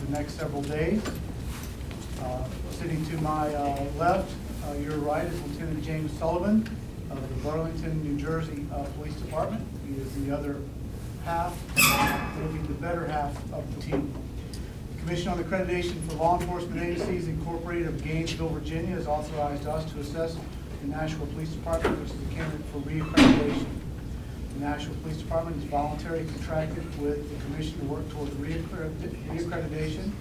the next several days. Sitting to my left, your right, is Lieutenant James Sullivan of the Burlington, New Jersey Police Department. He is the other half, will be the better half of the team. The Commission on Accreditation for Law Enforcement Agencies Incorporated of Gainesville, Virginia has authorized us to assess the Nashua Police Department, which is a candidate for reaccreditation. The Nashua Police Department is voluntarily contracted with the Commission to work towards reaccreditation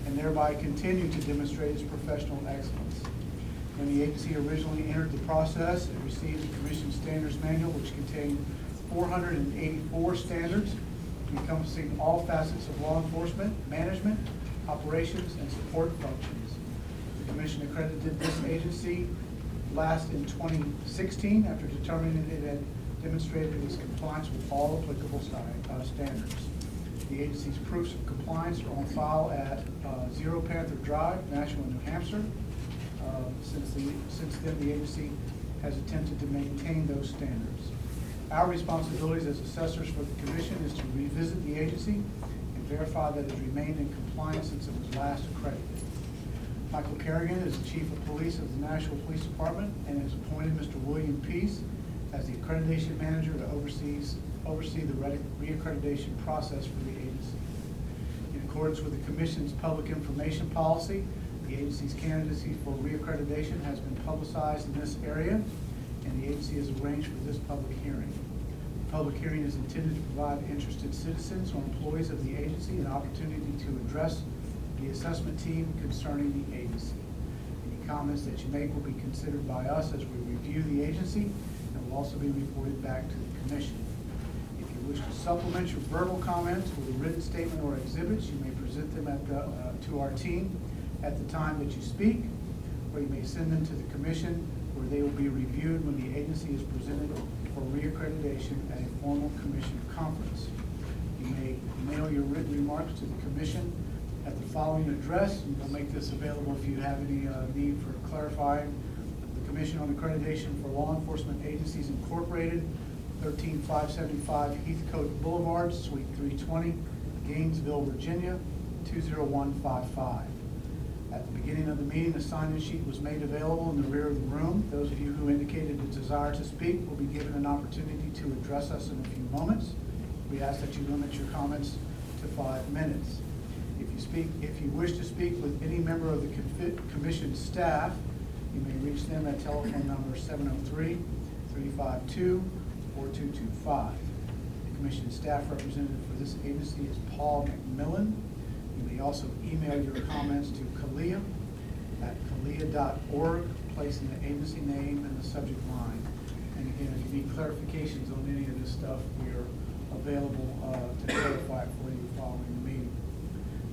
and thereby continue to demonstrate its professional excellence. When the agency originally entered the process, it received the Commission Standards Manual, which contained 484 standards encompassing all facets of law enforcement, management, operations, and support functions. The Commission accredited this agency last in 2016 after determining it had demonstrated its compliance with all applicable standards. The agency's proofs of compliance are on file at 0 Panther Drive, Nashua, New Hampshire. Since then, the agency has attempted to maintain those standards. Our responsibilities as assessors for the Commission is to revisit the agency and verify that it has remained in compliance since it was last accredited. Michael Kerrigan is the Chief of Police of the Nashua Police Department and has appointed Mr. William Peace as the Accreditation Manager to oversee the reaccreditation process for the agency. In accordance with the Commission's public information policy, the agency's candidacy for reaccreditation has been publicized in this area, and the agency has arranged for this public hearing. The public hearing is intended to provide interested citizens or employees of the agency an opportunity to address the assessment team concerning the agency. Any comments that you make will be considered by us as we review the agency and will also be reported back to the Commission. If you wish to supplement your verbal comments with a written statement or exhibits, you may present them to our team at the time that you speak, or you may send them to the Commission where they will be reviewed when the agency is presented for reaccreditation at a formal Commission conference. You may mail your written remarks to the Commission at the following address, and we'll make this available if you have any need for clarifying. The Commission on Accreditation for Law Enforcement Agencies Incorporated, 13575 Heathcote Boulevard, Suite 320, Gainesville, Virginia, 20155. At the beginning of the meeting, a sign-in sheet was made available in the rear of the room. Those of you who indicated a desire to speak will be given an opportunity to address us in a few moments. We ask that you limit your comments to 5 minutes. If you wish to speak with any member of the Commission staff, you may reach them at telephone number 703-352-4225. The Commission staff representative for this agency is Paul McMillan. You may also email your comments to CALEA at calea.org, placing the agency name in the subject line. And again, if you need clarifications on any of this stuff, we are available to clarify it for you following the meeting.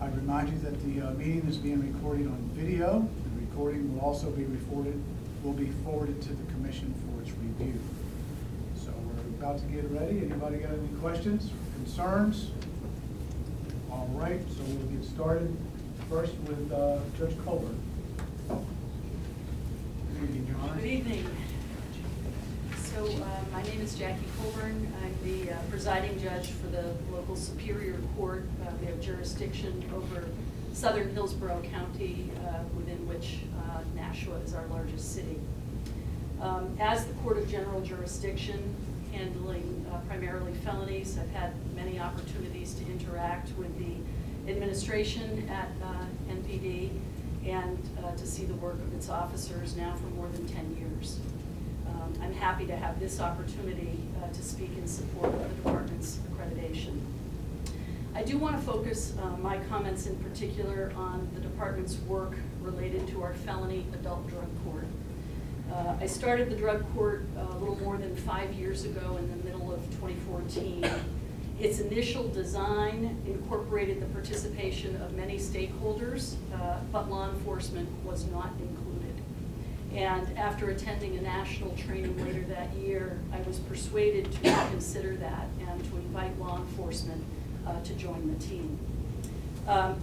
I remind you that the meeting is being recorded on video. The recording will also be forwarded to the Commission for its review. So we're about to get ready. Anybody got any questions, concerns? All right, so we'll get started first with Judge Colbert. Good evening, Your Honor. Good evening. So my name is Jackie Colburn. I'm the presiding judge for the local Superior Court. We have jurisdiction over southern Hillsborough County, within which Nashua is our largest city. As the Court of General Jurisdiction, handling primarily felonies, I've had many opportunities to interact with the administration at NPD and to see the work of its officers now for more than 10 years. I'm happy to have this opportunity to speak in support of the department's accreditation. I do want to focus my comments in particular on the department's work related to our felony adult drug court. I started the drug court a little more than 5 years ago in the middle of 2014. Its initial design incorporated the participation of many stakeholders, but law enforcement was not included. And after attending a national training later that year, I was persuaded to consider that and to invite law enforcement to join the team.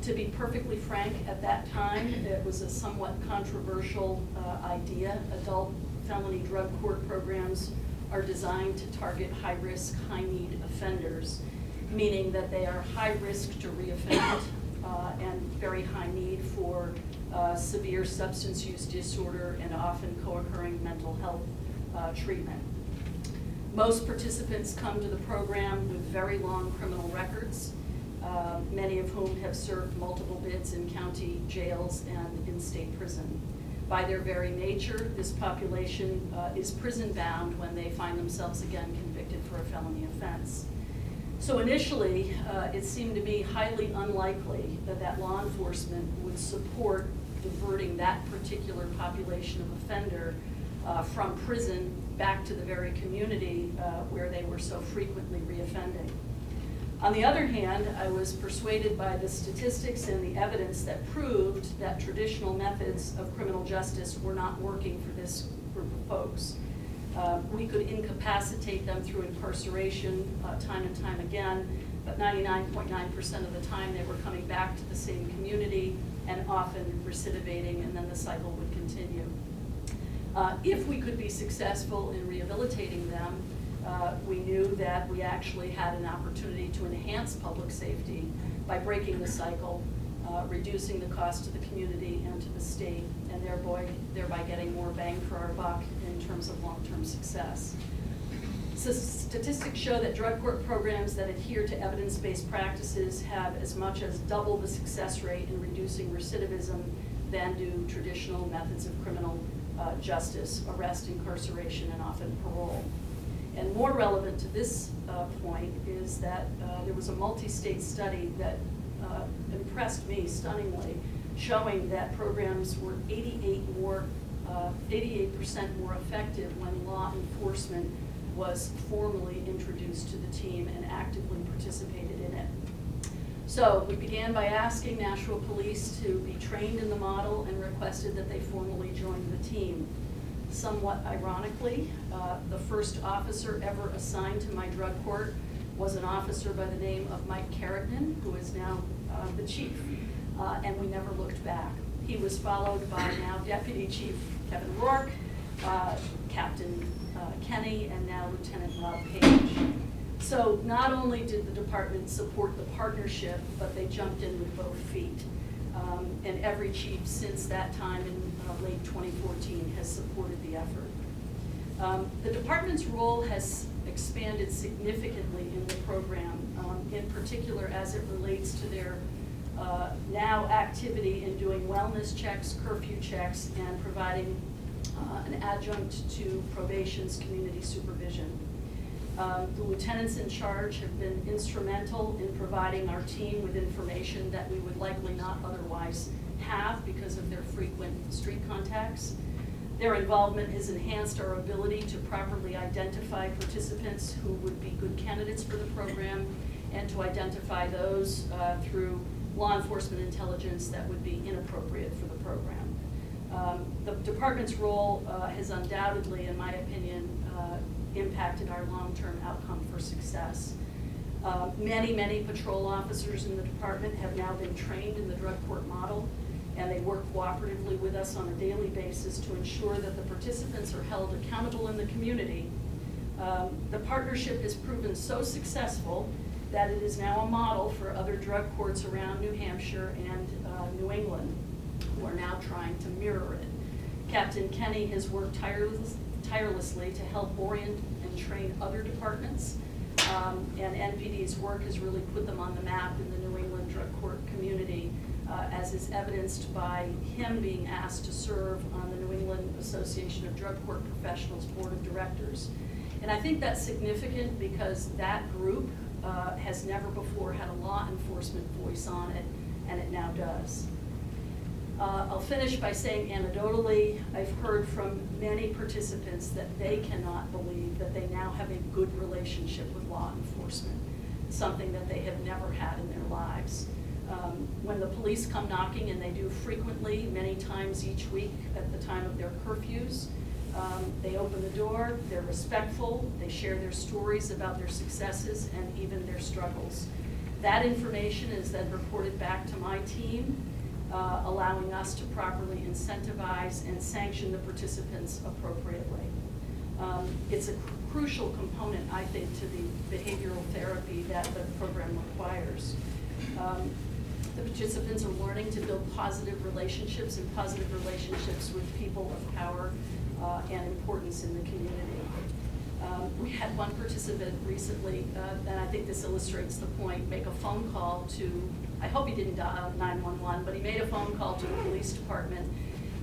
To be perfectly frank, at that time, it was a somewhat controversial idea. Adult felony drug court programs are designed to target high-risk, high-need offenders, meaning that they are high risk to reoffend and very high need for severe substance use disorder and often co-occurring mental health treatment. Most participants come to the program with very long criminal records, many of whom have served multiple bids in county jails and in state prison. By their very nature, this population is prison-bound when they find themselves again convicted for a felony offense. So initially, it seemed to me highly unlikely that law enforcement would support diverting that particular population of offender from prison back to the very community where they were so frequently reoffending. On the other hand, I was persuaded by the statistics and the evidence that proved that traditional methods of criminal justice were not working for this group of folks. We could incapacitate them through incarceration time and time again, but 99.9% of the time they were coming back to the same community and often recidivating, and then the cycle would continue. If we could be successful in rehabilitating them, we knew that we actually had an opportunity to enhance public safety by breaking the cycle, reducing the cost to the community and to the state, and thereby getting more bang for our buck in terms of long-term success. So statistics show that drug court programs that adhere to evidence-based practices have as much as double the success rate in reducing recidivism than do traditional methods of criminal justice, arrest, incarceration, and often parole. And more relevant to this point is that there was a multi-state study that impressed me stunningly, showing that programs were 88% more effective when law enforcement was formally introduced to the team and actively participated in it. So we began by asking Nashua Police to be trained in the model and requested that they formally join the team. Somewhat ironically, the first officer ever assigned to my drug court was an officer by the name of Mike Carrigan, who is now the chief, and we never looked back. He was followed by now Deputy Chief Kevin Rourke, Captain Kenny, and now Lieutenant Rob Page. So not only did the department support the partnership, but they jumped in with both feet. And every chief since that time in late 2014 has supported the effort. The department's role has expanded significantly in the program, in particular as it relates to their now activity in doing wellness checks, curfew checks, and providing an adjunct to probation's community supervision. The lieutenants in charge have been instrumental in providing our team with information that we would likely not otherwise have because of their frequent street contacts. Their involvement has enhanced our ability to properly identify participants who would be good candidates for the program and to identify those through law enforcement intelligence that would be inappropriate for the program. The department's role has undoubtedly, in my opinion, impacted our long-term outcome for success. Many patrol officers in the department have now been trained in the drug court model, and they work cooperatively with us on a daily basis to ensure that the participants are held accountable in the community. The partnership has proven so successful that it is now a model for other drug courts around New Hampshire and New England, who are now trying to mirror it. Captain Kenny has worked tirelessly to help orient and train other departments, and NPD's work has really put them on the map in the New England drug court community, as is evidenced by him being asked to serve on the New England Association of Drug Court Professionals Board of Directors. And I think that's significant because that group has never before had a law enforcement voice on it, and it now does. I'll finish by saying anecdotally, I've heard from many participants that they cannot believe that they now have a good relationship with law enforcement, something that they have never had in their lives. When the police come knocking, and they do frequently, many times each week at the time of their curfews, they open the door, they're respectful, they share their stories about their successes and even their struggles. That information is then reported back to my team, allowing us to properly incentivize and sanction the participants appropriately. It's a crucial component, I think, to the behavioral therapy that the program requires. The participants are learning to build positive relationships with people of power and importance in the community. We had one participant recently, and I think this illustrates the point, make a phone call to, I hope he didn't dial 911, but he made a phone call to the police department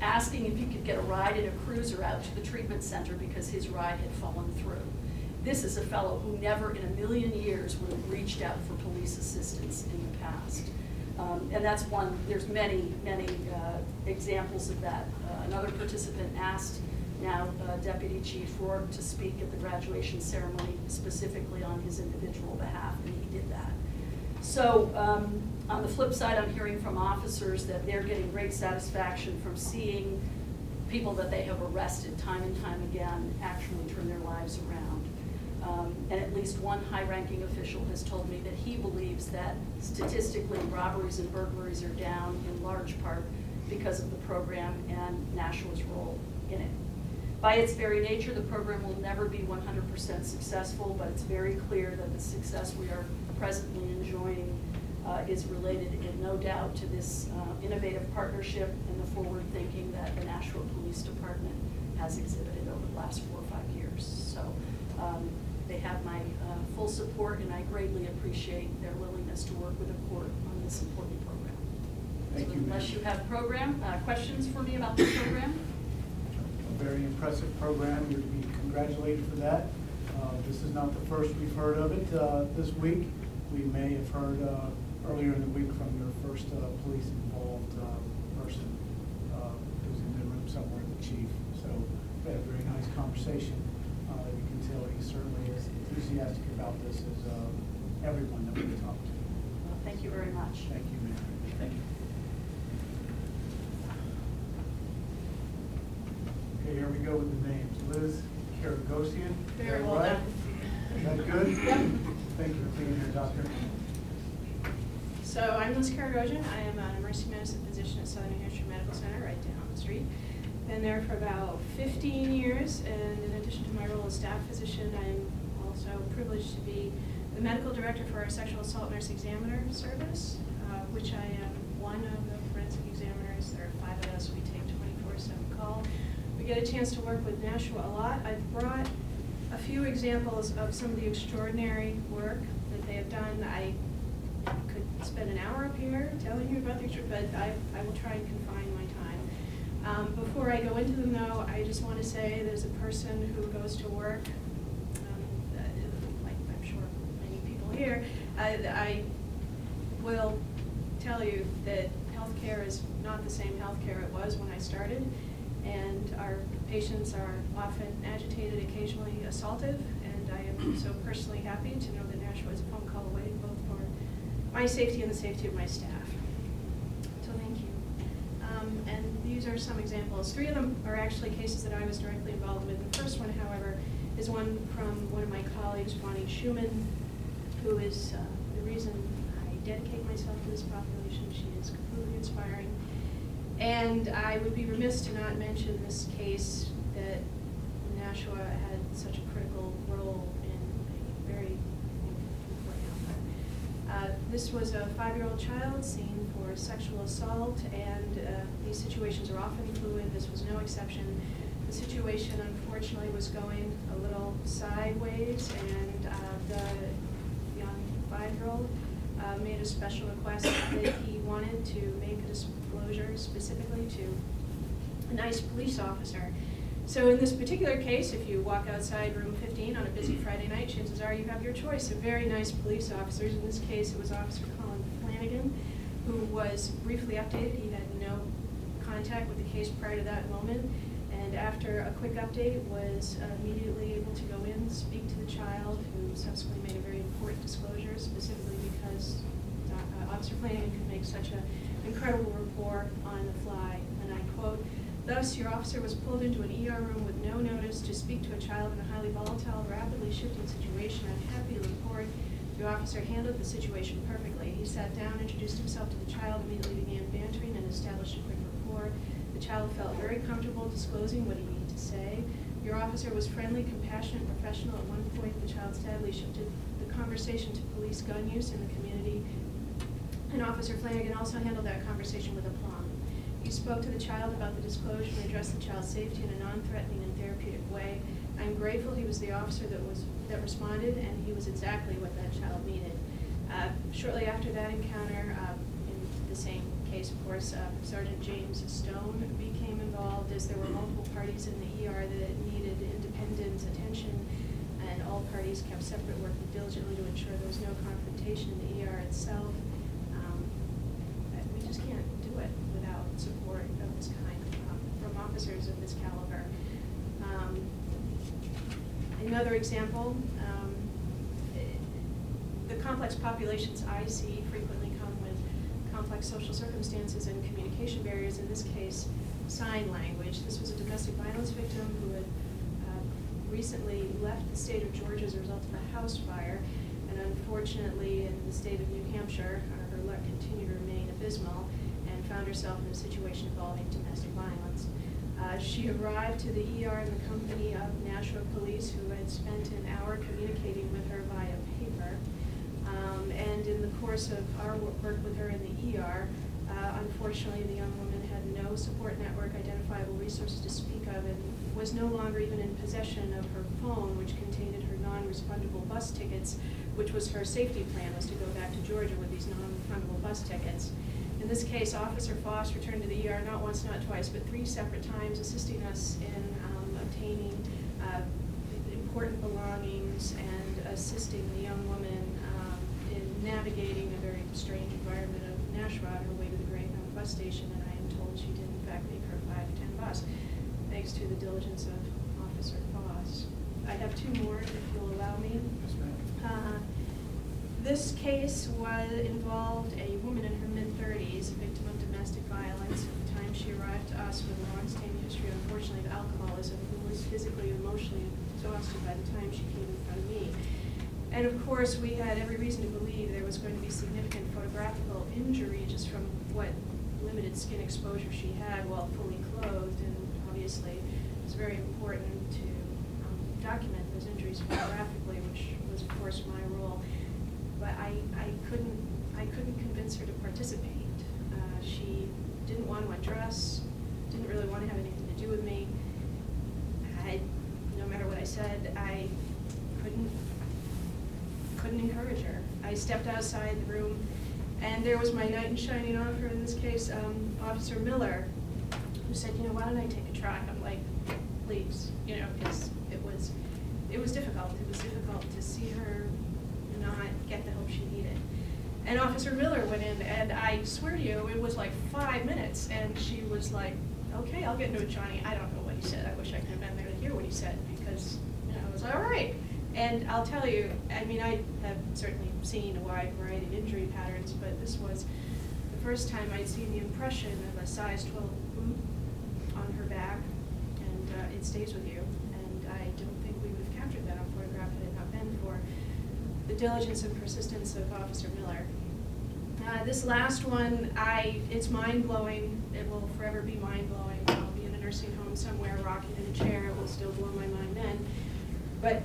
asking if he could get a ride in a cruiser out to the treatment center because his ride had fallen through. This is a fellow who never in a million years would have reached out for police assistance in the past. And that's one, there's many examples of that. Another participant asked now Deputy Chief Rourke to speak at the graduation ceremony specifically on his individual behalf, and he did that. So on the flip side, I'm hearing from officers that they're getting great satisfaction from seeing people that they have arrested time and time again actually turn their lives around. And at least one high-ranking official has told me that he believes that statistically robberies and burglaries are down in large part because of the program and Nashua's role in it. By its very nature, the program will never be 100% successful, but it's very clear that the success we are presently enjoying is related in no doubt to this innovative partnership and the forward thinking that the Nashua Police Department has exhibited over the last 4 or 5 years. So they have my full support, and I greatly appreciate their willingness to work with the court on this important program. Thank you, unless you have questions for me about the program? A very impressive program. You're to be congratulated for that. This is not the first we've heard of it this week. We may have heard earlier in the week from your first police-involved person who's in the room somewhere, the chief. So we had a very nice conversation. You can tell he's certainly as enthusiastic about this as everyone that we talked to. Well, thank you very much. Thank you, Mayor. Thank you. Okay, here we go with the names. Liz Karagosian. Very well right? done. Is that good? Yep. Thank you for being here, Doctor. So I'm Liz Karagosian. I am an emergency medicine physician at Southern New Hampshire Medical Center right down the street. Been there for about 15 years, and in addition to my role as staff physician, I am also privileged to be the medical director for our sexual assault nurse examiner service, which I am one of the forensic examiners. There are 5 of us. We take 24/7 call. We get a chance to work with Nashua a lot. I've brought a few examples of some of the extraordinary work that they have done. I could spend an hour up here telling you about the but I will try and confine my time. Before I go into them, though, I just want to say there's a person who goes to work, like I'm sure many people here, I will tell you that healthcare is not the same healthcare it was when I started, and our patients are often agitated, occasionally assaultive, and I am so personally happy to know that Nashua is a phone call away, both for my safety and the safety of my staff. So thank you. And these are some examples. 3 of them are actually cases that I was directly involved with. The first one, however, is one from one of my colleagues, Bonnie Schumann, who is the reason I dedicate myself to this population. She is completely inspiring. And I would be remiss to not mention this case that Nashua had such a critical role in a very important. This was a 5-year-old child seen for sexual assault, and these situations are often fluid. This was no exception. The situation, unfortunately, was going a little sideways, and the young 5-year-old made a special request that he wanted to make a disclosure specifically to a nice police officer. So in this particular case, if you walk outside room 15 on a busy Friday night, chances are you have your choice of very nice police officers. In this case, it was Officer Colin Flanagan, who was briefly updated. He had no contact with the case prior to that moment, and after a quick update was immediately able to go in, speak to the child, who subsequently made a very important disclosure, specifically because Officer Flanagan could make such an incredible rapport on the fly. And I quote, "Thus, your officer was pulled into an ER room with no notice to speak to a child in a highly volatile, rapidly shifting situation. I'm happy to report the officer handled the situation perfectly. He sat down, introduced himself to the child, immediately began bantering, and established a quick rapport. The child felt very comfortable disclosing what he needed to say. Your officer was friendly, compassionate, and professional. At one point, the child sadly shifted the conversation to police gun use in the community. And Officer Flanagan also handled that conversation with aplomb. He spoke to the child about the disclosure and addressed the child's safety in a non-threatening and therapeutic way. I'm grateful he was the officer that responded, and he was exactly what that child needed. Shortly after that encounter, in the same case, of course, Sergeant James Stone became involved, as there were multiple parties in the ER that needed independent attention, and all parties kept separate, working diligently to ensure there was no confrontation in the ER itself. We just can't do it without support of this kind from officers of this caliber. Another example, the complex populations I see frequently come with complex social circumstances and communication barriers, in this case, sign language. This was a domestic violence victim who had recently left the state of Georgia as a result of a house fire, and unfortunately in the state of New Hampshire, her luck continued to remain abysmal, and found herself in a situation involving domestic violence. She arrived to the ER in the company of Nashua Police, who had spent an hour communicating with her via paper. And in the course of our work with her in the ER, unfortunately the young woman had no support network, identifiable resources to speak of, and was no longer even in possession of her phone, which contained her non-refundable bus tickets, which was her safety plan, was to go back to Georgia with these non-refundable bus tickets. In this case, Officer Foss returned to the ER not once, not twice, but 3 separate times, assisting us in obtaining important belongings and assisting the young woman in navigating a very strange environment of Nashua on her way to the Greyhound bus station, and I am told she did in fact make her 5:10 bus, thanks to the diligence of Officer Foss. I have 2 more, if you'll allow me. Yes, ma'am. This case involved a woman in her mid-30s, a victim of domestic violence. At the time she arrived to us with a long-standing history, unfortunately, of alcoholism, who was physically and emotionally exhausted by the time she came in front of me. And of course, we had every reason to believe there was going to be significant photographical injury just from what limited skin exposure she had while fully clothed. And obviously, it's very important to document those injuries photographically, which was, of course, my role. But I couldn't convince her to participate. She didn't want to undress, didn't really want to have anything to do with me. No matter what I said, I couldn't encourage her. I stepped outside the room, and there was my knight in shining officer, in this case, Officer Miller, who said, why don't I take a try? I'm like, please, because it was difficult. It was difficult to see her not get the help she needed. And Officer Miller went in, and I swear to you, it was like 5 minutes, and she was like, okay, I'll get into it, Johnny. I don't know what he said. I wish I could have been there to hear what he said, because I was like, all right. And I'll tell you, I have certainly seen a wide variety of injury patterns, but this was the first time I'd seen the impression of a size 12 boot on her back, and it stays with you. And I don't think we would have captured that on photograph had it not been for the diligence and persistence of Officer Miller. This last one, it's mind-blowing. It will forever be mind-blowing. I'll be in a nursing home somewhere rocking in a chair. It will still blow my mind then. But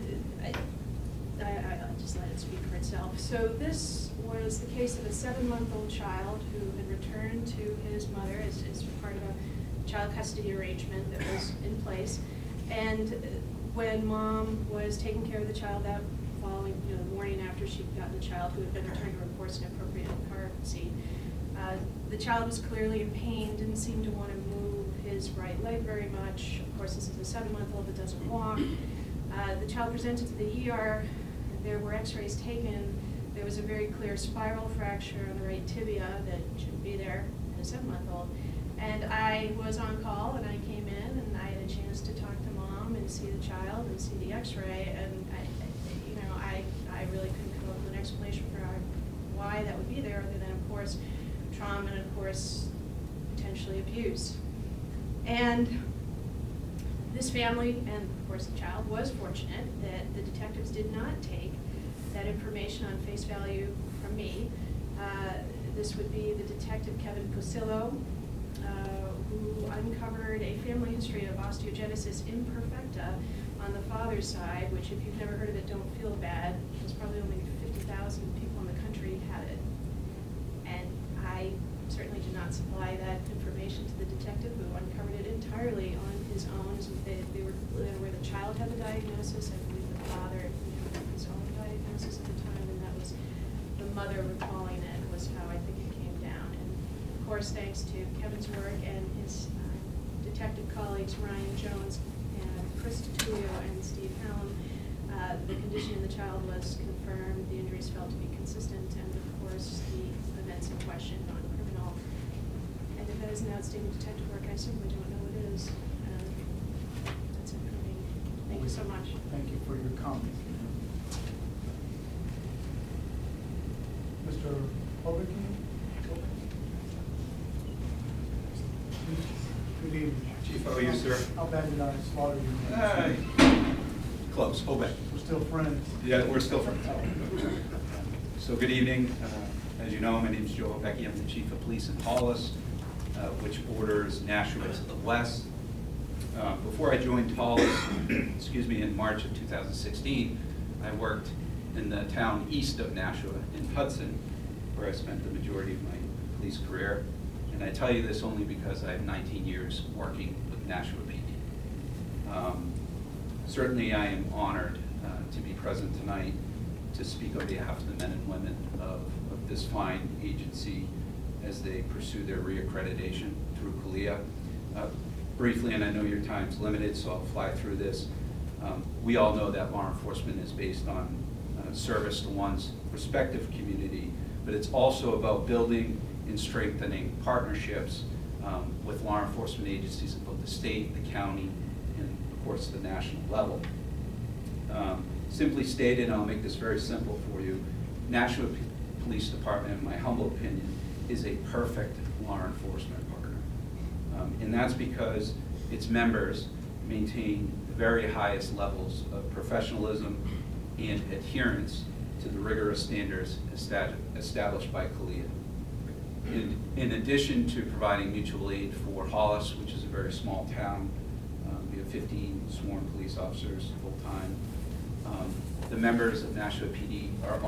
I'll just let it speak for itself. So this was the case of a 7-month-old child who had returned to his mother as part of a child custody arrangement that was in place. And when mom was taking care of the child that following, the morning after she'd gotten the child who had been returned to reports an appropriate car seat, the child was clearly in pain, didn't seem to want to move his right leg very much. Of course, this is a 7-month-old that doesn't walk. The child presented to the ER. There were x-rays taken. There was a very clear spiral fracture on the right tibia that shouldn't be there in a 7-month-old. And I was on call, and I came in, and I had a chance to talk to mom and see the child and see the x-ray, and I really couldn't come up with an explanation for why that would be there, other than, of course, trauma and, of course, potentially abuse. And this family, and of course the child, was fortunate that the detectives did not take that information on face value from me. This would be the detective, Kevin Cosillo, who uncovered a family history of osteogenesis imperfecta on the father's side, which, if you've never heard of it, don't feel bad. There's probably only 50,000 people in the country had it. And I certainly did not supply that information to the detective who uncovered it entirely on his own. They were where the child had the diagnosis. I believe the father had his own diagnosis at the time, and that was the mother recalling it was how I think it came down. And of course, thanks to Kevin's work and his detective colleagues, Ryan Jones and Chris Tutulio and Steve Hallam, the condition in the child was confirmed, the injuries felt to be consistent, and of course, the events in question non-criminal. And if that is an outstanding detective work, I certainly don't know what is. That's it for me. Thank you so much. Thank you for your comment. Mr. Hovicky? Good evening. Chief, how are you, sir? How bad did I slaughter you? Close, hold back. We're still friends. Yeah, we're still friends. So good evening. As you know, my name is Joe Hovicky. I'm the Chief of Police in Hollis, which borders Nashua to the west. Before I joined Hollis, excuse me, in March of 2016, I worked in the town east of Nashua in Hudson, where I spent the majority of my police career. And I tell you this only because I have 19 years working with Nashua PD. Certainly I am honored to be present tonight to speak on behalf of the men and women of this fine agency as they pursue their reaccreditation through CALEA. Briefly, and I know your time's limited, so I'll fly through this. We all know that law enforcement is based on service to one's respective community, but it's also about building and strengthening partnerships with law enforcement agencies at both the state, the county, and of course the national level. Simply stated, and I'll make this very simple for you, Nashua Police Department, in my humble opinion, is a perfect law enforcement partner. And that's because its members maintain the very highest levels of professionalism and adherence to the rigorous standards established by CALEA. In addition to providing mutual aid for Hollis, which is a very small town, we have 15 sworn police officers full-time. The members of Nashua PD are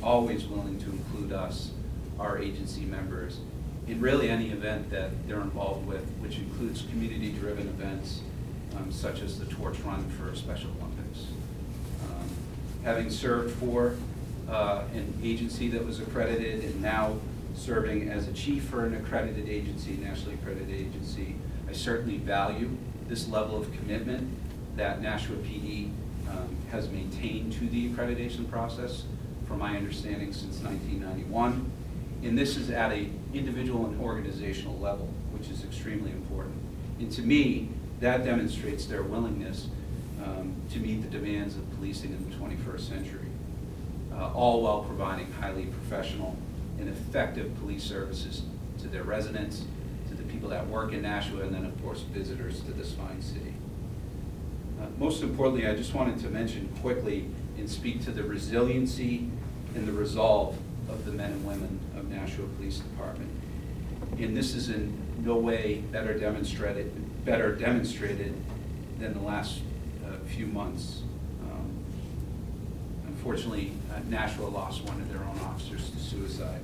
always willing to include us, our agency members, in really any event that they're involved with, which includes community-driven events such as the Torch Run for Special Olympics. Having served for an agency that was accredited and now serving as a chief for an accredited agency, nationally accredited agency, I certainly value this level of commitment that Nashua PD has maintained to the accreditation process, from my understanding, since 1991. And this is at an individual and organizational level, which is extremely important. And to me, that demonstrates their willingness to meet the demands of policing in the 21st century, all while providing highly professional and effective police services to their residents, to the people that work in Nashua, and then of course visitors to this fine city. Most importantly, I just wanted to mention quickly and speak to the resiliency and the resolve of the men and women of Nashua Police Department. And this is in no way better demonstrated than the last few months. Unfortunately, Nashua lost one of their own officers to suicide.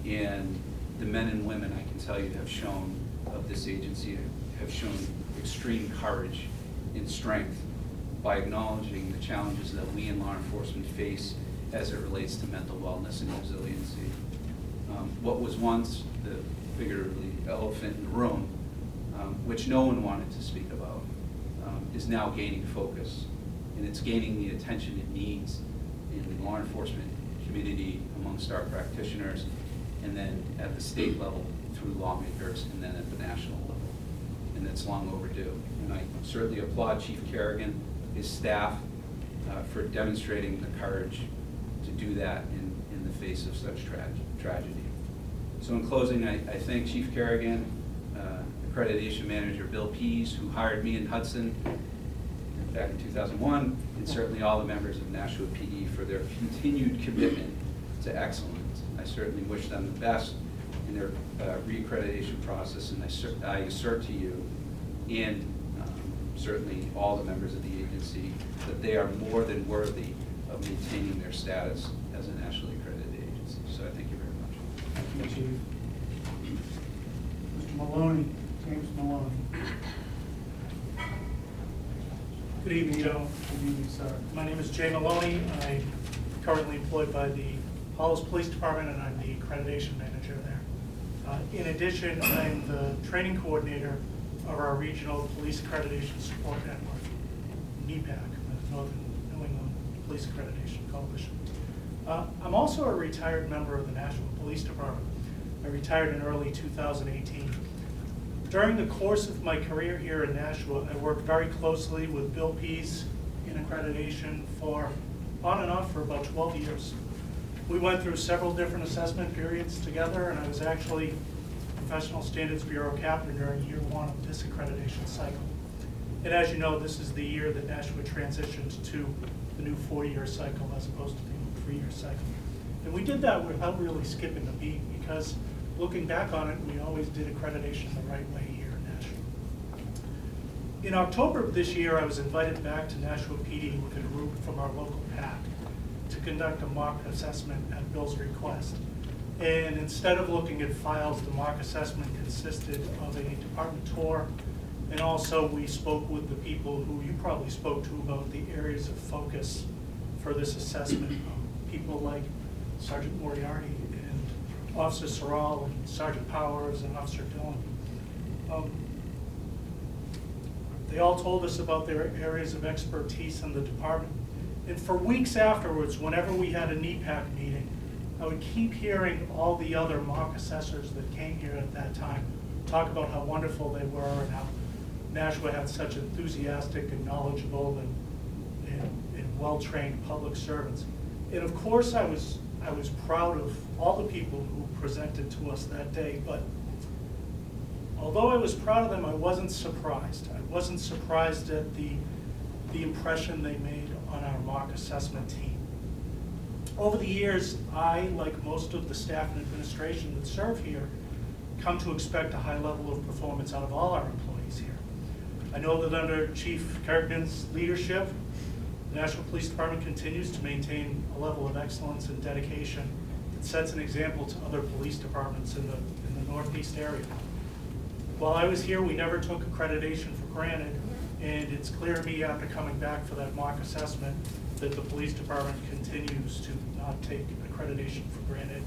And the men and women, I can tell you, have shown of this agency, have shown extreme courage and strength by acknowledging the challenges that we in law enforcement face as it relates to mental wellness and resiliency. What was once the figuratively elephant in the room, which no one wanted to speak about, is now gaining focus, and it's gaining the attention it needs in the law enforcement community amongst our practitioners, and then at the state level through lawmakers, and then at the national level. And it's long overdue. And I certainly applaud Chief Kerrigan, his staff, for demonstrating the courage to do that in the face of such tragedy. So in closing, I thank Chief Kerrigan, Accreditation Manager Bill Pease, who hired me in Hudson back in 2001, and certainly all the members of Nashua PD for their continued commitment to excellence. I certainly wish them the best in their reaccreditation process, and I assert to you and certainly all the members of the agency that they are more than worthy of maintaining their status as a nationally accredited agency. So I thank you very much. Thank you, Chief. Maloney, James Maloney. Good evening, gentlemen. Good evening, sir. My name is Jay Maloney. I'm currently employed by the Hollis Police Department, and I'm the accreditation manager there. In addition, I'm the training coordinator of our regional police accreditation support network, NEPAC, the Northern New England Police Accreditation Coalition. I'm also a retired member of the Nashua Police Department. I retired in early 2018. During the course of my career here in Nashua, I worked very closely with Bill Pease in accreditation for on and off for about 12 years. We went through several different assessment periods together, and I was actually Professional Standards Bureau captain during year one of this accreditation cycle. And as you know, this is the year that Nashua transitioned to the new 4-year cycle as opposed to the 3-year cycle. And we did that without really skipping a beat, because looking back on it, we always did accreditation the right way here in Nashua. In October of this year, I was invited back to Nashua PD with a group from our local PAC to conduct a mock assessment at Bill's request. And instead of looking at files, the mock assessment consisted of a department tour, and also we spoke with the people who you probably spoke to about the areas of focus for this assessment. People like Sergeant Moriarty and Officer Sorrell and Sergeant Powers and Officer Dillon. They all told us about their areas of expertise in the department. And for weeks afterwards, whenever we had a NEPAC meeting, I would keep hearing all the other mock assessors that came here at that time talk about how wonderful they were and how Nashua had such enthusiastic and knowledgeable and well-trained public servants. And of course, I was proud of all the people who presented to us that day, but although I was proud of them, I wasn't surprised. I wasn't surprised at the impression they made on our mock assessment team. Over the years, I, like most of the staff and administration that serve here, come to expect a high level of performance out of all our employees here. I know that under Chief Kirkman's leadership, the Nashua Police Department continues to maintain a level of excellence and dedication that sets an example to other police departments in the Northeast area. While I was here, we never took accreditation for granted, and it's clear to me after coming back for that mock assessment that the police department continues to not take accreditation for granted,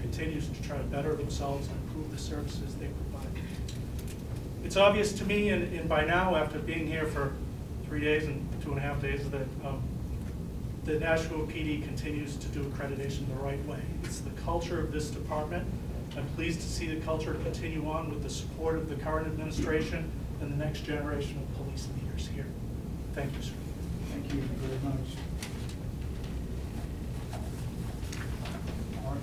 continues to try to better themselves and improve the services they provide. It's obvious to me, and by now, after being here for 3 days and 2.5 days, that Nashua PD continues to do accreditation the right way. It's the culture of this department. I'm pleased to see the culture continue on with the support of the current administration and the next generation of police leaders here. Thank you, sir. Thank you very much. Mark?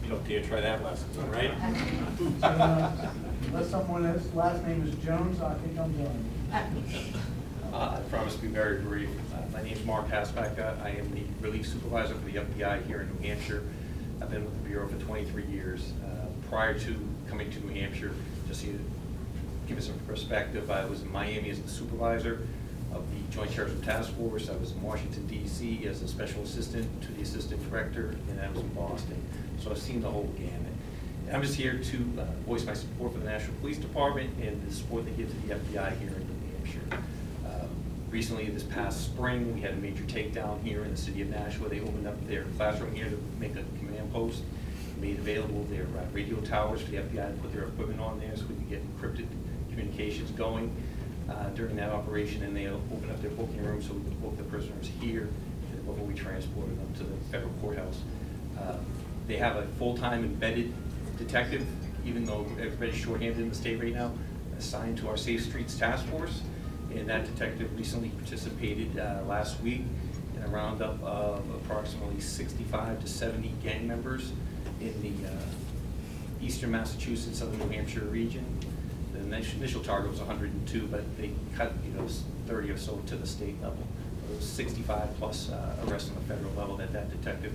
You don't dare try that last one, right? Unless someone's last name is Jones, I think I'm done. I promise to be very brief. My name is Mark Hasback. I am the relief supervisor for the FBI here in New Hampshire. I've been with the Bureau for 23 years. Prior to coming to New Hampshire, just to give us some perspective, I was in Miami as the supervisor of the Joint Terrorism Task Force. I was in Washington, D.C. as a special assistant to the assistant director, and I was in Boston. So I've seen the whole gamut. And I'm just here to voice my support for the National Police Department and the support they give to the FBI here in New Hampshire. Recently, this past spring, we had a major takedown here in the city of Nashua. They opened up their classroom here to make a command post, made available their radio towers for the FBI to put their equipment on there so we could get encrypted communications going during that operation, and they opened up their booking room so we could book the prisoners here before we transported them to the federal courthouse. They have a full-time embedded detective, even though everybody's shorthanded in the state right now, assigned to our Safe Streets Task Force. And that detective recently participated last week in a roundup of approximately 65 to 70 gang members in the eastern Massachusetts, southern New Hampshire region. The initial target was 102, but they cut 30 or so to the state level. It was 65 plus arrests on the federal level that detective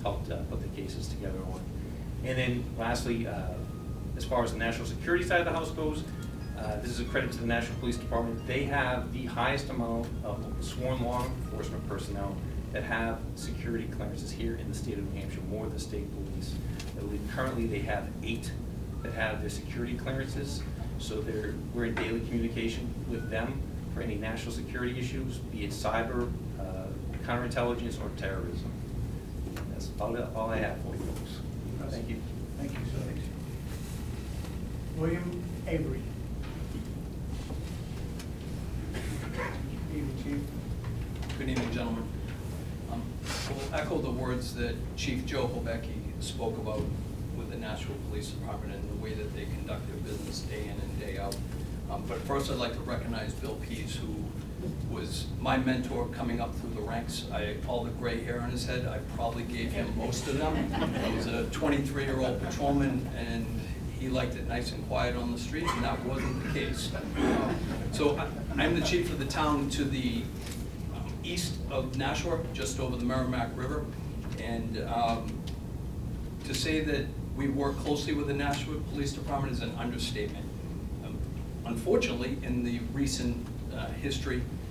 helped put the cases together on. And then lastly, as far as the national security side of the house goes, this is a credit to the National Police Department. They have the highest amount of sworn law enforcement personnel that have security clearances here in the state of New Hampshire, more than the state police. I believe currently they have 8 that have their security clearances. So we're in daily communication with them for any national security issues, be it cyber, counterintelligence, or terrorism. That's all I have for you folks. Thank you. Thank you, sir. William Avery. Evening, Chief. Good evening, gentlemen. We'll echo the words that Chief Joe Hobecki spoke about with the Nashua Police Department and the way that they conduct their business day in and day out. But first, I'd like to recognize Bill Pease, who was my mentor coming up through the ranks. All the gray hair on his head, I probably gave him most of them. He was a 23-year-old patrolman, and he liked it nice and quiet on the street, and that wasn't the case. So I'm the chief of the town to the east of Nashua, just over the Merrimack River. And to say that we work closely with the Nashua Police Department is an understatement. Unfortunately, in the recent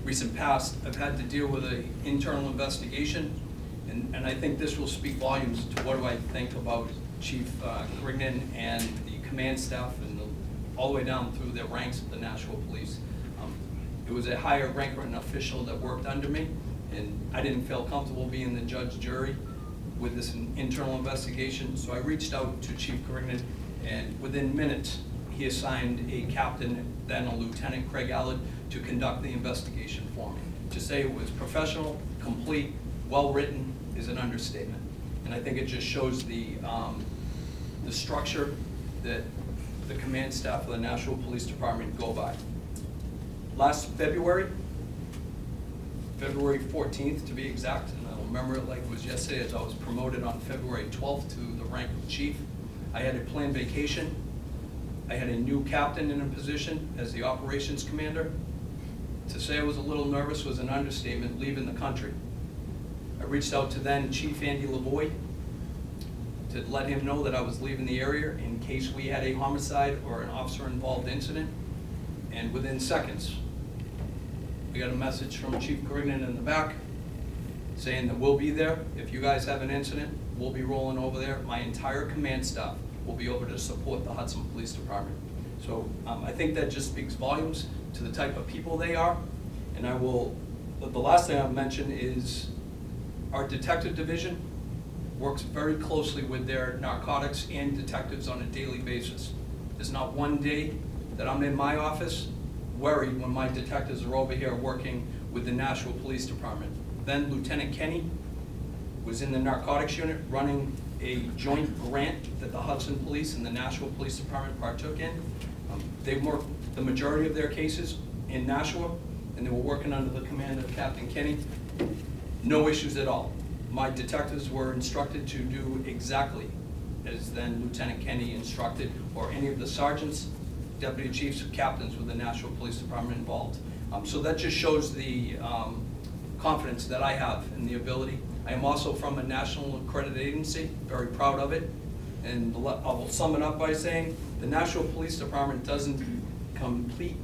recent past, I've had to deal with an internal investigation, and I think this will speak volumes to what do I think about Chief Grignan and the command staff and all the way down through the ranks of the Nashua Police. It was a higher ranking official that worked under me, and I didn't feel comfortable being the judge jury with this internal investigation, so I reached out to Chief Grignan, and within minutes, he assigned a captain, then a lieutenant, Craig Allard, to conduct the investigation for me. To say it was professional, complete, well-written is an understatement. And I think it just shows the structure that the command staff of the Nashua Police Department go by. Last February 14th to be exact, and I'll remember it like it was yesterday, as I was promoted on February 12th to the rank of chief. I had a planned vacation. I had a new captain in a position as the operations commander. To say I was a little nervous was an understatement, leaving the country. I reached out to then Chief Andy Lavoie to let him know that I was leaving the area in case we had a homicide or an officer-involved incident. And within seconds, we got a message from Chief Grignan in the back saying that we'll be there. If you guys have an incident, we'll be rolling over there. My entire command staff will be over to support the Hudson Police Department. So I think that just speaks volumes to the type of people they are. And the last thing I'll mention is our detective division works very closely with their narcotics and detectives on a daily basis. There's not one day that I'm in my office worried when my detectives are over here working with the Nashua Police Department. Then Lieutenant Kenny was in the narcotics unit running a joint grant that the Hudson Police and the Nashua Police Department partook in. They worked the majority of their cases in Nashua, and they were working under the command of Captain Kenny. No issues at all. My detectives were instructed to do exactly as then Lieutenant Kenny instructed, or any of the sergeants, deputy chiefs, captains with the Nashua Police Department involved. So that just shows the confidence that I have in the ability. I am also from a national accredited agency, very proud of it. And I will sum it up by saying the Nashua Police Department doesn't complete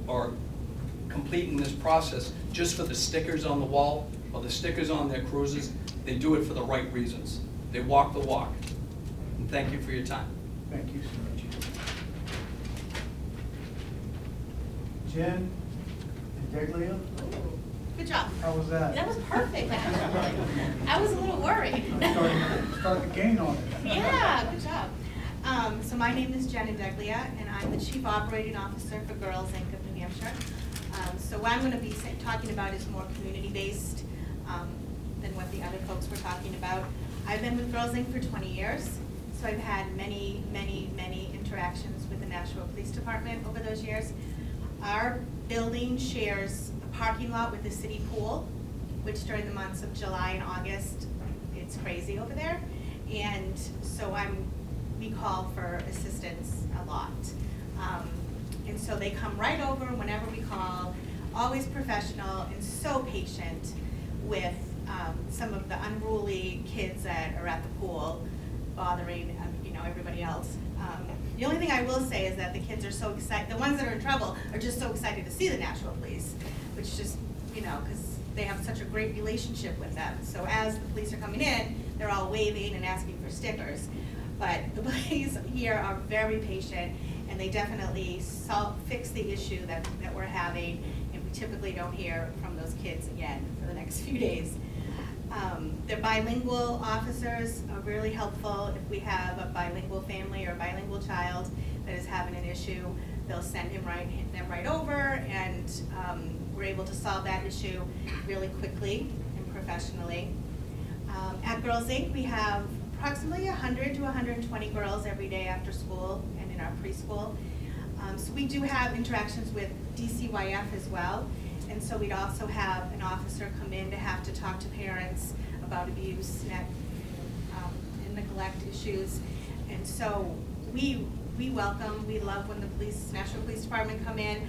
in this process just for the stickers on the wall or the stickers on their cruisers. They do it for the right reasons. They walk the walk. And thank you for your time. Thank you, sir. Jen Delia. Good job. How was that? That was perfect, actually. I was a little worried. Start to gain on it. Yeah, good job. So my name is Jenna Delia, and I'm the Chief Operating Officer for Girls Inc. of New Hampshire. So what I'm going to be talking about is more community-based than what the other folks were talking about. I've been with Girls Inc. for 20 years, so I've had many, many, many interactions with the Nashua Police Department over those years. Our building shares a parking lot with the city pool, which during the months of July and August, it's crazy over there. And so we call for assistance a lot. And so they come right over whenever we call, always professional and so patient with some of the unruly kids that are at the pool bothering everybody else. The only thing I will say is that the kids are so excited, the ones that are in trouble are just so excited to see the Nashua Police, which just, because they have such a great relationship with them. So as the police are coming in, they're all waving and asking for stickers. But the police here are very patient, and they definitely fix the issue that we're having, and we typically don't hear from those kids again for the next few days. Their bilingual officers are really helpful. If we have a bilingual family or a bilingual child that is having an issue, they'll send them right over, and we're able to solve that issue really quickly and professionally. At Girls Inc., we have approximately 100 to 120 girls every day after school and in our preschool. So we do have interactions with DCYF as well, and so we'd also have an officer come in to have to talk to parents about abuse and neglect issues. And so we welcome, we love when the Nashua Police Department come in.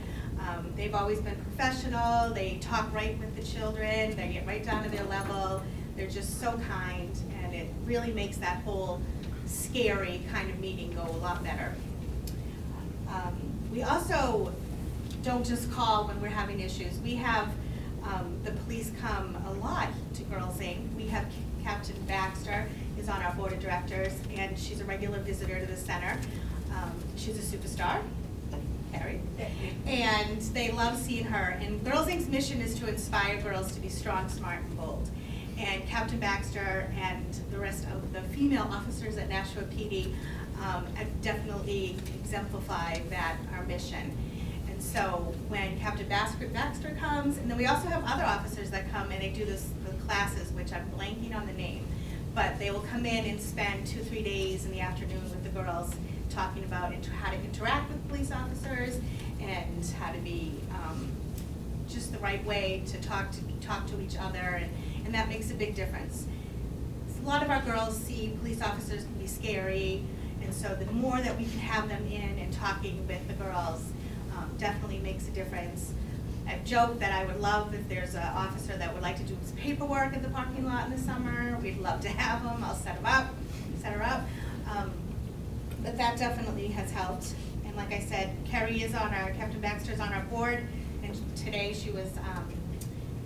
They've always been professional, they talk right with the children, they get right down to their level, they're just so kind, and it really makes that whole scary kind of meeting go a lot better. We also don't just call when we're having issues. We have the police come a lot to Girls Inc. We have Captain Baxter is on our board of directors, and she's a regular visitor to the center. She's a superstar, Carrie, and they love seeing her. And Girls Inc.'s mission is to inspire girls to be strong, smart, and bold. And Captain Baxter and the rest of the female officers at Nashua PD definitely exemplify our mission. And so when Captain Baxter comes, and then we also have other officers that come and they do the classes, which I'm blanking on the name, but they will come in and spend 2-3 days in the afternoon with the girls talking about how to interact with police officers and how to be just the right way to talk to each other, and that makes a big difference. A lot of our girls see police officers can be scary, and so the more that we can have them in and talking with the girls definitely makes a difference. I've joked that I would love if there's an officer that would like to do some paperwork in the parking lot in the summer. We'd love to have them. I'll set her up. But that definitely has helped. And like I said, Captain Baxter's on our board, and today she was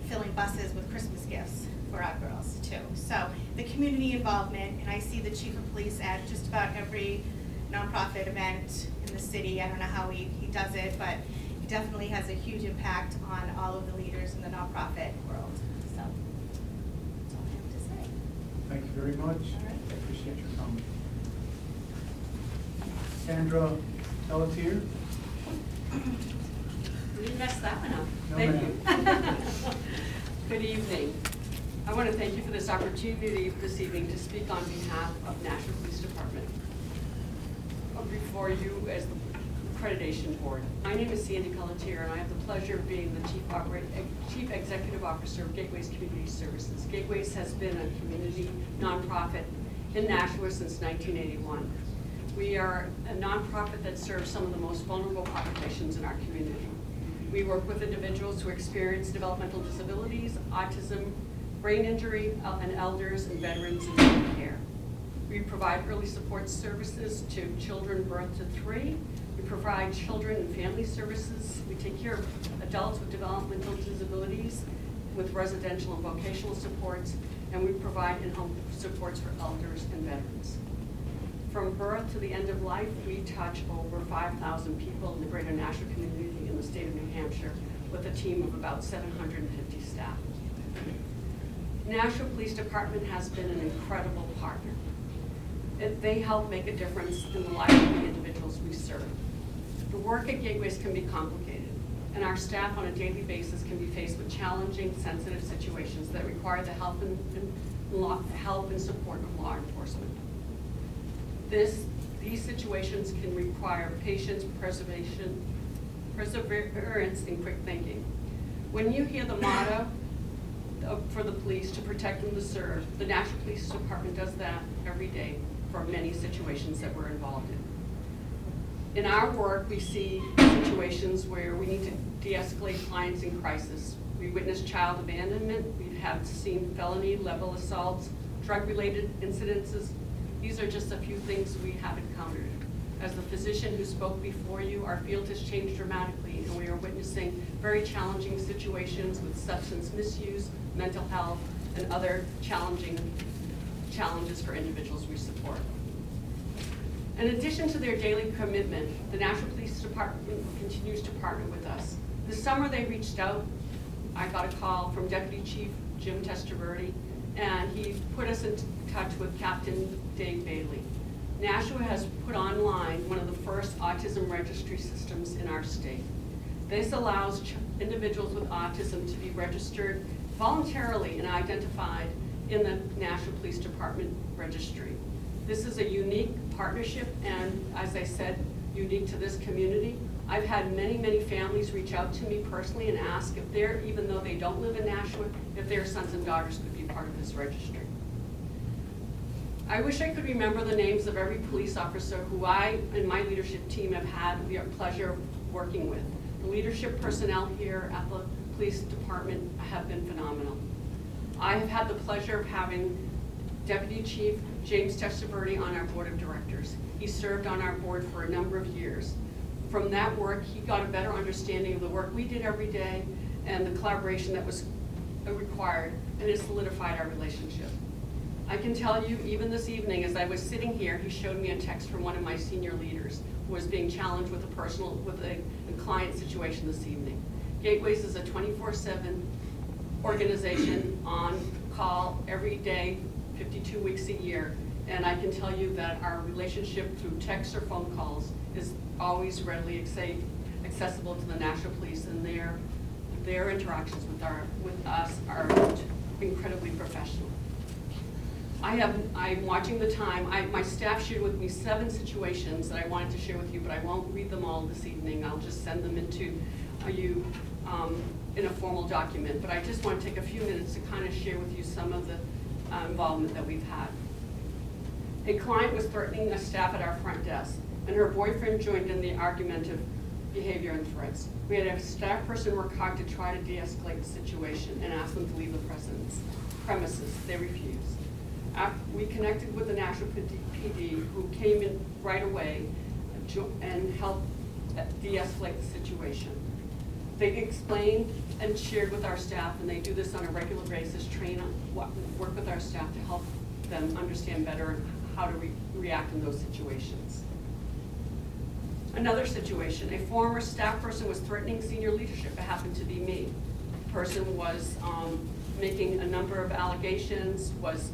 filling buses with Christmas gifts for our girls too. So the community involvement, and I see the chief of police at just about every nonprofit event in the city. I don't know how he does it, but he definitely has a huge impact on all of the leaders in the nonprofit world. So that's all I have to say. Thank you very much. All right. I appreciate your comment. Sandra Pelletier. We didn't mess that one up. No, Thank ma'am. you. Good evening. I want to thank you for this opportunity this evening to speak on behalf of Nashua Police Department before you as the Accreditation Board. My name is Sandra Pelletier, and I have the pleasure of being the Chief Executive Officer of Gateways Community Services. Gateways has been a community nonprofit in Nashua since 1981. We are a nonprofit that serves some of the most vulnerable populations in our community. We work with individuals who experience developmental disabilities, autism, brain injury, and elders and veterans in need of care. We provide early support services to children birth to 3. We provide children and family services. We take care of adults with developmental disabilities with residential and vocational supports, and we provide in-home supports for elders and veterans. From birth to the end of life, we touch over 5,000 people in the greater Nashua community in the state of New Hampshire with a team of about 750 staff. Nashua Police Department has been an incredible partner. They help make a difference in the lives of the individuals we serve. The work at Gateways can be complicated, and our staff on a daily basis can be faced with challenging, sensitive situations that require the help and support of law enforcement. These situations can require patience, perseverance, and quick thinking. When you hear the motto for the police, to protect and to serve, the Nashua Police Department does that every day for many situations that we're involved in. In our work, we see situations where we need to de-escalate clients in crisis. We witness child abandonment. We have seen felony, level assaults, drug-related incidences. These are just a few things we have encountered. As the physician who spoke before you, our field has changed dramatically, and we are witnessing very challenging situations with substance misuse, mental health, and other challenges for individuals we support. In addition to their daily commitment, the Nashua Police Department continues to partner with us. This summer they reached out. I got a call from Deputy Chief Jim Testaverde, and he put us in touch with Captain Dave Bailey. Nashua has put online one of the first autism registry systems in our state. This allows individuals with autism to be registered voluntarily and identified in the Nashua Police Department registry. This is a unique partnership, and as I said, unique to this community. I've had many, many families reach out to me personally and ask if they're, even though they don't live in Nashua, if their sons and daughters could be part of this registry. I wish I could remember the names of every police officer who I and my leadership team have had the pleasure of working with. The leadership personnel here at the police department have been phenomenal. I have had the pleasure of having Deputy Chief James Testaverde on our board of directors. He served on our board for a number of years. From that work, he got a better understanding of the work we did every day and the collaboration that was required, and it solidified our relationship. I can tell you, even this evening, as I was sitting here, he showed me a text from one of my senior leaders who was being challenged with a client situation this evening. Gateways is a 24/7 organization on call every day, 52 weeks a year, and I can tell you that our relationship through text or phone calls is always readily accessible to the Nashua Police, and their interactions with us are incredibly professional. I'm watching the time. My staff shared with me 7 situations that I wanted to share with you, but I won't read them all this evening. I'll just send them into you in a formal document. But I just want to take a few minutes to kind of share with you some of the involvement that we've had. A client was threatening a staff at our front desk, and her boyfriend joined in the argumentative behavior and threats. We had a staff person work hard to try to de-escalate the situation and ask them to leave the premises. They refused. We connected with the Nashua PD, who came in right away and helped de-escalate the situation. They explained and shared with our staff, and they do this on a regular basis, work with our staff to help them understand better how to react in those situations. Another situation, a former staff person was threatening senior leadership. It happened to be me. The person was making a number of allegations, was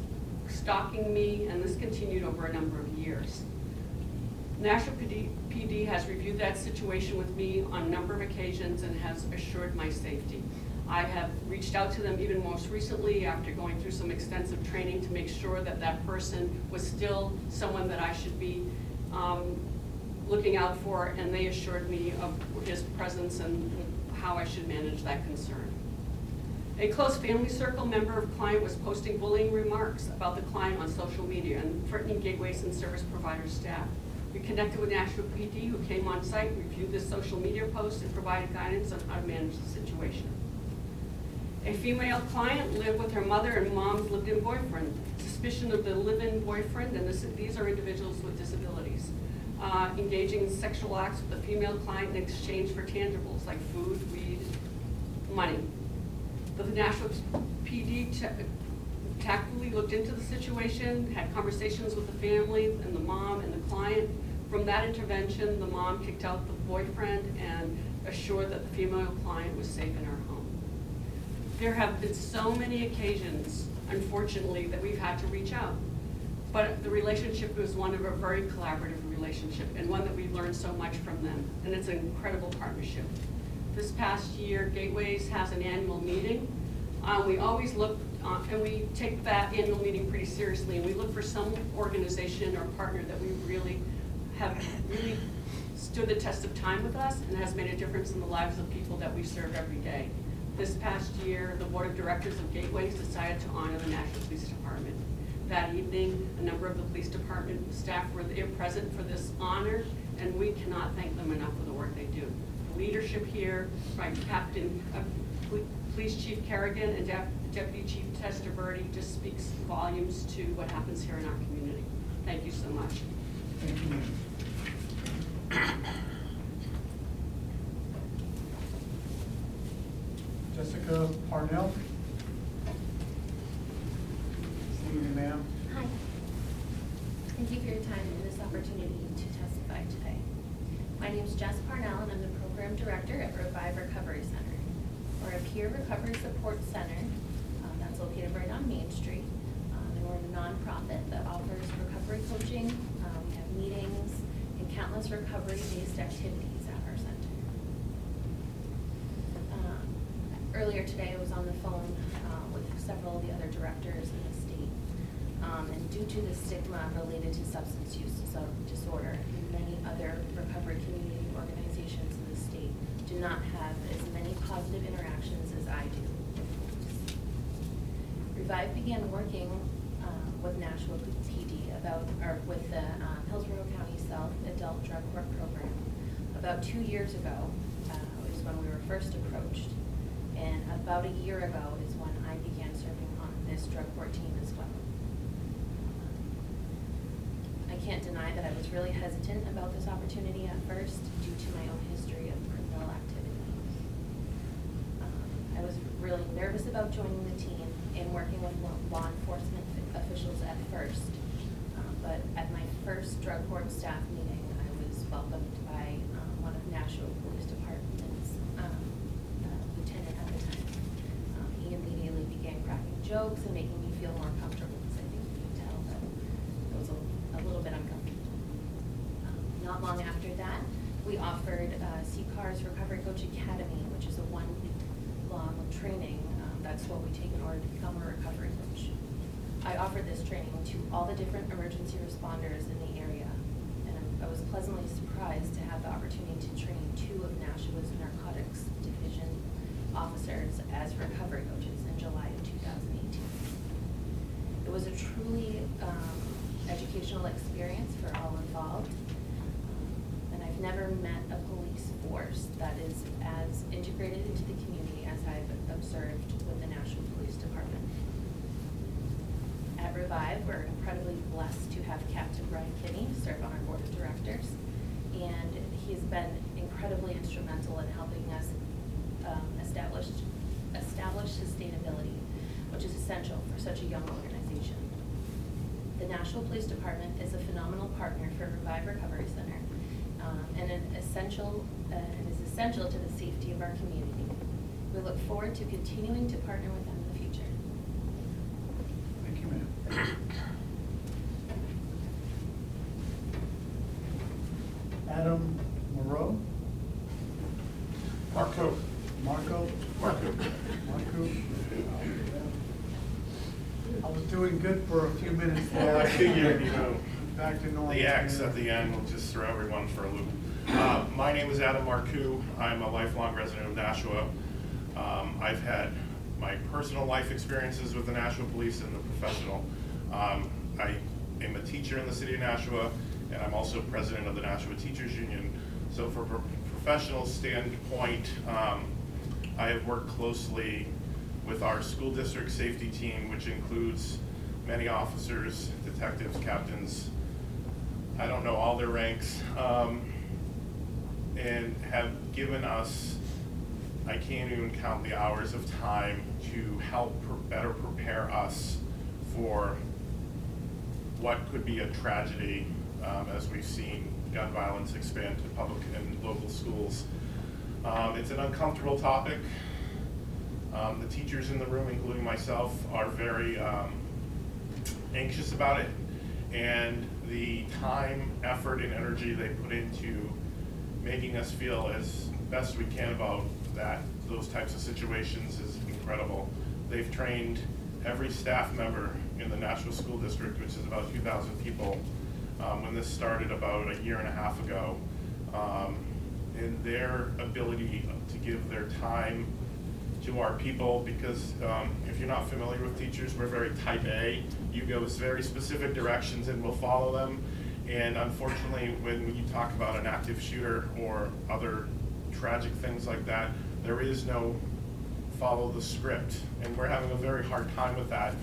stalking me, and this continued over a number of years. Nashua PD has reviewed that situation with me on a number of occasions and has assured my safety. I have reached out to them even most recently after going through some extensive training to make sure that that person was still someone that I should be looking out for, and they assured me of his presence and how I should manage that concern. A close family circle member of client was posting bullying remarks about the client on social media and threatening gateways and service provider staff. We connected with Nashua PD, who came on site, reviewed this social media post, and provided guidance on how to manage the situation. A female client lived with her mother and mom's lived-in boyfriend. Suspicion of the live-in boyfriend, and these are individuals with disabilities, engaging in sexual acts with the female client in exchange for tangibles like food, weed, money. The Nashua PD tactfully looked into the situation, had conversations with the family and the mom and the client. From that intervention, the mom kicked out the boyfriend and assured that the female client was safe in her home. There have been so many occasions, unfortunately, that we've had to reach out. But the relationship was one of a very collaborative relationship and one that we've learned so much from them. And it's an incredible partnership. This past year, Gateways has an annual meeting. We always look, and we take that annual meeting pretty seriously, and we look for some organization or partner that we really have stood the test of time with us and has made a difference in the lives of people that we serve every day. This past year, the board of directors of Gateways decided to honor the Nashua Police Department. That evening, a number of the police department staff were there present for this honor, and we cannot thank them enough for the work they do. Leadership here by Captain Police Chief Kerrigan and Deputy Chief Testaverde just speaks volumes to what happens here in our community. Thank you so much. Thank you. Jessica Harnell. Good evening, ma'am. Hi. Thank you for your time and this opportunity to Jess Harnell, and I'm the Program Director at Revive Recovery Center. We're a peer recovery support center that's located right on Main Street. And we're a nonprofit that offers recovery coaching. We have meetings and countless recovery-based activities at our center. Earlier today, I was on the phone with several of the other directors in the state. And due to the stigma related to substance use disorder, many other recovery community organizations in the state do not have as many positive interactions as I do with police. Revive began working with Nashua PD with the Hillsborough County South Adult Drug Court Program about 2 years ago. Was when we were first approached, and about a year ago is when I began serving on this drug court team as well. I can't deny that I was really hesitant about this opportunity at first due to my own history of criminal activity. I was really nervous about joining the team and working with law enforcement officials at first. But at my first drug court staff meeting, I was welcomed by one of Nashua Police Department's lieutenant at the time. He immediately began cracking jokes and making me feel more comfortable, because I think you could tell that it was a little bit uncomfortable. Not long after that, we offered CCAR's Recovery Coach Academy, which is a 1-week-long training. That's what we take in order to become a recovery coach. I offered this training to all the different emergency responders in the area, and I was pleasantly surprised to have the opportunity to train 2 of Nashua's narcotics division officers as recovery coaches in July of 2018. It was a truly educational experience for all involved, and I've never met a police force that is as integrated into the community as I've observed with the Nashua Police Department. At Revive, we're incredibly blessed to have Captain Brian Kinney serve on our board of directors, and he's been incredibly instrumental in helping us establish sustainability, which is essential for such a young organization. The Nashua Police Department is a phenomenal partner for Revive Recovery Center, and is essential to the safety of our community. We look forward to continuing to partner with them in the future. Thank you, ma'am. Adam Moreau? Marku. Marco? Marku. I was doing good for a few minutes there. Well, I figured, Back to normal. the X at the end will just throw everyone for a loop. My name is Adam Marku. I'm a lifelong resident of Nashua. I've had my personal life experiences with the Nashua Police and the professional. I am a teacher in the city of Nashua, and I'm also president of the Nashua Teachers Union. So from a professional standpoint, I have worked closely with our school district safety team, which includes many officers, detectives, captains. I don't know all their ranks, and have given us, I can't even count the hours of time to help better prepare us for what could be a tragedy as we've seen gun violence expand to public and local schools. It's an uncomfortable topic. The teachers in the room, including myself, are very anxious about it, and the time, effort, and energy they put into making us feel as best we can about those types of situations is incredible. They've trained every staff member in the Nashua School District, which is about 2,000 people, when this started about a year and a half ago, in their ability to give their time to our people, because if you're not familiar with teachers, we're very type A. You go very specific directions and we'll follow them. And unfortunately, when you talk about an active shooter or other tragic things like that, there is no follow the script. And we're having a very hard time with that.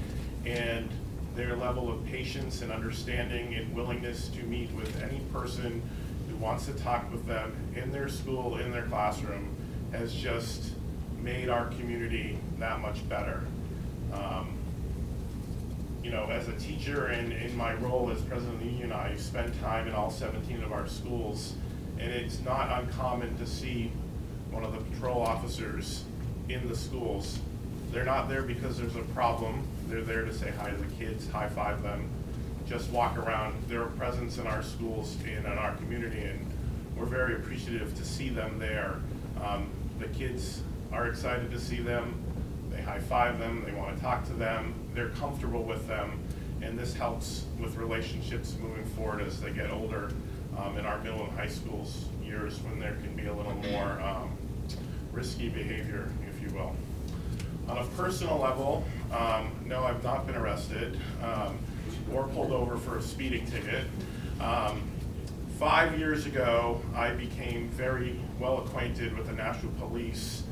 And their level of patience and understanding and willingness to meet with any person who wants to talk with them in their school, in their classroom, has just made our community that much better. As a teacher and in my role as president of the union, I spent time in all 17 of our schools, And it's not uncommon to see one of the patrol officers in the schools. They're not there because there's a problem. They're there to say hi to the kids, high five them, just walk around. They're a presence in our schools and in our community, and we're very appreciative to see them there. The kids are excited to see them. They high five them, they want to talk to them, they're comfortable with them, and this helps with relationships moving forward as they get older in our middle and high schools years when there can be a little more risky behavior, if you will. On a personal level, no, I've not been arrested or pulled over for a speeding ticket. 5 years ago, I became very well acquainted with the Nashua Police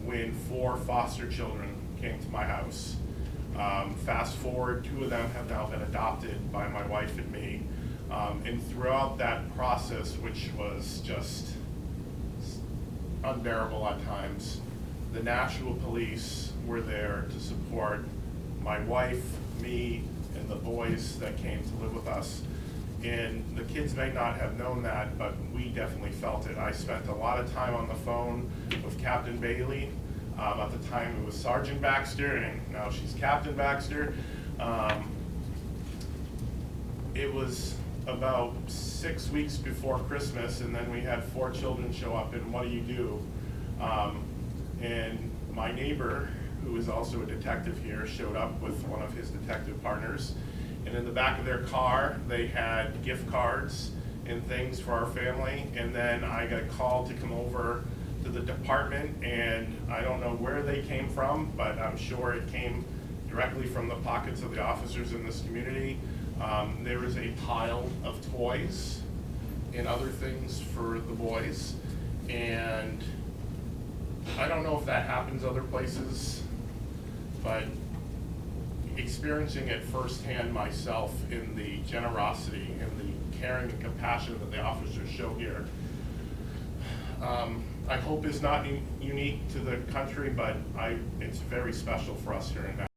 when 4 foster children came to my house. Fast forward, 2 of them have now been adopted by my wife and me. And throughout that process, which was just unbearable at times, the Nashua Police were there to support my wife, me, and the boys that came to live with us. And the kids may not have known that, but we definitely felt it. I spent a lot of time on the phone with Captain Bailey. At the time it was Sergeant Baxter, and now she's Captain Baxter. It was about 6 weeks before Christmas, and then we had 4 children show up, and what do? And my neighbor, who is also a detective here, showed up with one of his detective partners. And in the back of their car, they had gift cards and things for our family. And then I got called to come over to the department, and I don't know where they came from, but I'm sure it came directly from the pockets of the officers in this community. There was a pile of toys and other things for the boys. And I don't know if that happens other places, but experiencing it firsthand myself in the generosity and the caring and compassion that the officers show here, I hope is not unique to the country, but it's very special for us here in Nashua.